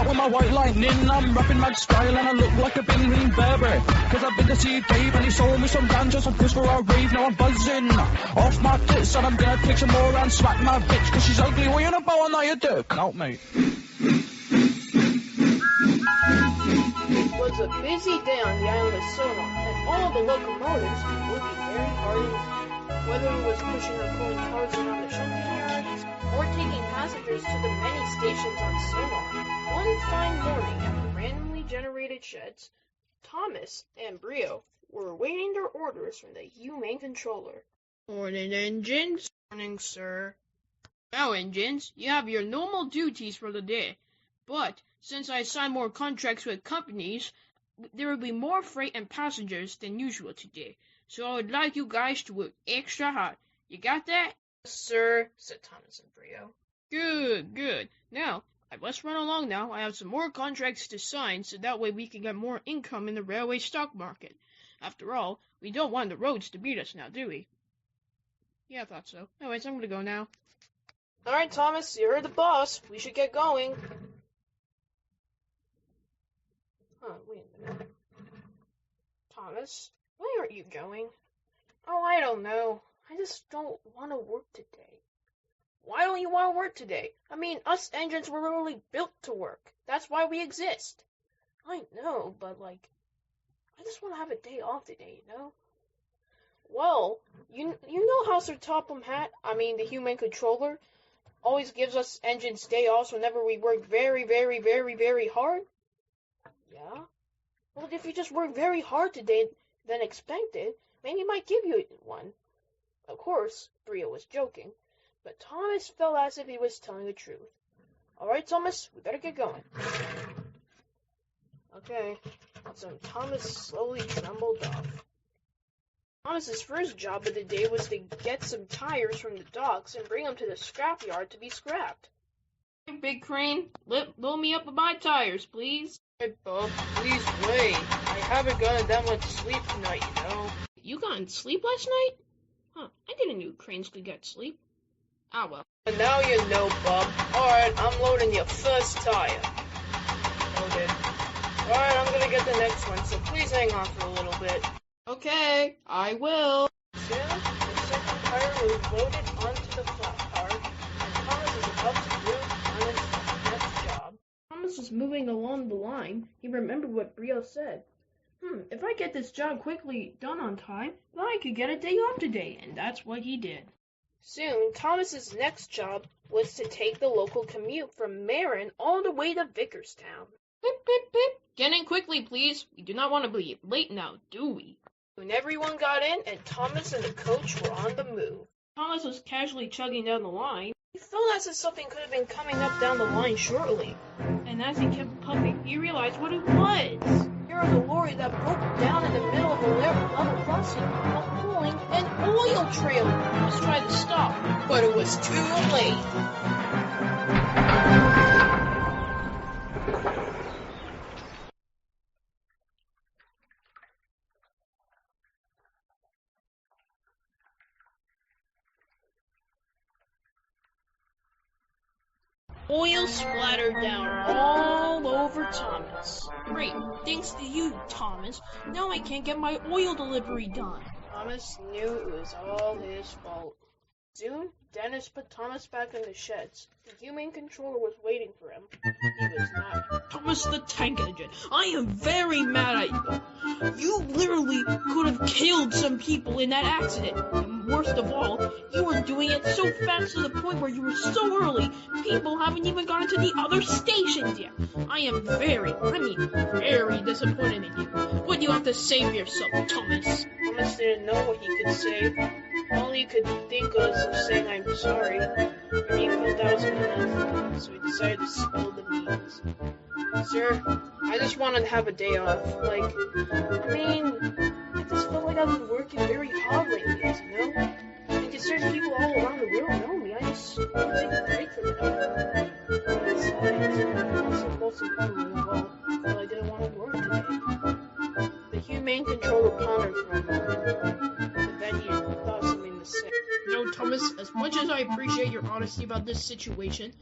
with my white lightning. I'm rapping mad style and I look like I've been in Burberry. Cause I've been to see Dave and he sold me some ganja, some fish for our rave. Now I'm buzzing off my tits and I'm gonna take some more and smack my bitch. Cause she's ugly, what you know about on that, you dick? Out, mate. It was a busy day on the island of Sonar, and all of the locomotives were working very hard indeed. Whether it was pushing or pulling cars around the shipping yards, or taking passengers to the many stations on Sonar, one fine morning at the randomly generated sheds, Thomas and Brio were awaiting their orders from the humane controller. Morning, engines. Morning, sir. Now, engines, you have your normal duties for the day, but since I assigned more contracts with companies, there will be more freight and passengers than usual today, so I would like you guys to work extra hard. You got that? Yes, sir, said Thomas and Brio. Good, good. Now, I must run along now. I have some more contracts to sign, so that way we can get more income in the railway stock market. After all, we don't want the roads to beat us now, do we? Yeah, I thought so. Anyways, I'm gonna go now. All right, Thomas, you're the boss. We should get going. Wait a minute. Thomas, why aren't you going? Oh, I don't know. I just don't want to work today. Why don't you want to work today? I mean, us engines were really built to work. That's why we exist. I know, but, I just want to have a day off today, you know? Well, you know how Sir Topham Hatt, the human controller, always gives us engines day offs whenever we work very, very, very, very hard? Yeah? Well, if you just work very hard today than expected, maybe he might give you one. Of course, Brio was joking, but Thomas felt as if he was telling the truth. All right, Thomas, we better get going. Okay, so Thomas slowly trembled off. Thomas's first job of the day was to get some tires from the docks and bring them to the scrapyard to be scrapped. Hey, Big Crane, load me up with my tires, please. Hey, Bub, please wait. I haven't gotten that much sleep tonight, you know. You gotten sleep last night? Huh, I didn't know cranes could get sleep. Ah, well. But now you know, Bub. Alright, I'm loading your first tire. Loaded. Alright, I'm gonna get the next one, so please hang on for a little bit. Okay, I will. Soon, the second tire was loaded onto the flat car, and Thomas was about to move on his next job. Thomas was moving along the line. He remembered what Brio said. If I get this job quickly done on time, then I could get a day off today, and that's what he did. Soon, Thomas's next job was to take the local commute from Marin all the way to Vickerstown. Beep, beep, beep. Get in quickly, please. We do not want to be late now, do we? Soon everyone got in, and Thomas and the coach were on the move. Thomas was casually chugging down the line. He felt as if something could have been coming up down the line shortly. And as he kept puffing, he realized what it was. Here was a lorry that broke down in the middle of a level crossing while pulling an oil trailer. Thomas tried to stop, but it was too late. Oil splattered down all over Thomas. Great, thanks to you, Thomas. Now I can't get my oil delivery done. Thomas knew it was all his fault. Soon, Dennis put Thomas back in the sheds. The human controller was waiting for him. He was not. Thomas the Tank Engine, I am very mad at you. You literally could have killed some people in that accident. And worst of all, you were doing it so fast to the point where you were so early, people haven't even gotten to the other stations yet. I am very disappointed in you. What do you have to say for yourself, Thomas? Thomas didn't know what he could say. All he could think was of saying I'm sorry, and he felt that was enough, so he decided to spill the beans. Sir, I just wanted to have a day off. I just felt like I've been working very hard lately, you know? And considering people all around the world know me, I just want to take a break from it all. Besides, most of the people involved felt I didn't want to work today. The humane controller pondered for a moment, but then he thought something to say. No, Thomas, as much as I appreciate your honesty about this situation,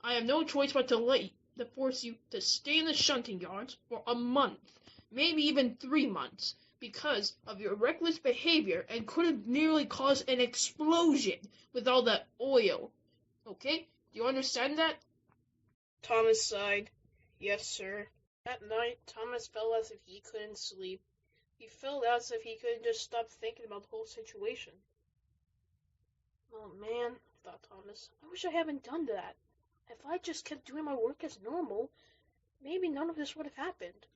I have no choice but to let to force you to stay in the shunting yards for a month, maybe even 3 months, because of your reckless behavior and could have nearly caused an explosion with all that oil. Okay? Do you understand that? Thomas sighed. Yes, sir. That night, Thomas felt as if he couldn't sleep. He felt as if he couldn't just stop thinking about the whole situation. Oh man, thought Thomas, I wish I hadn't done that. If I just kept doing my work as normal, maybe none of this would have happened.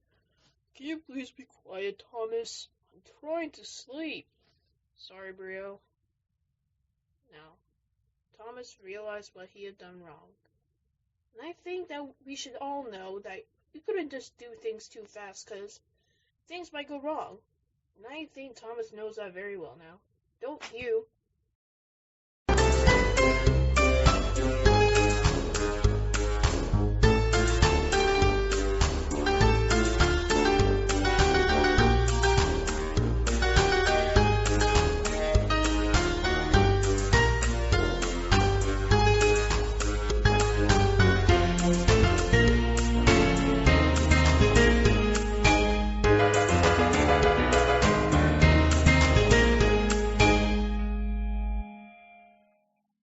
Can you please be quiet, Thomas? I'm trying to sleep. Sorry, Brio. Now, Thomas realized what he had done wrong. And I think that we should all know that we couldn't just do things too fast, because things might go wrong. And I think Thomas knows that very well now. Don't you?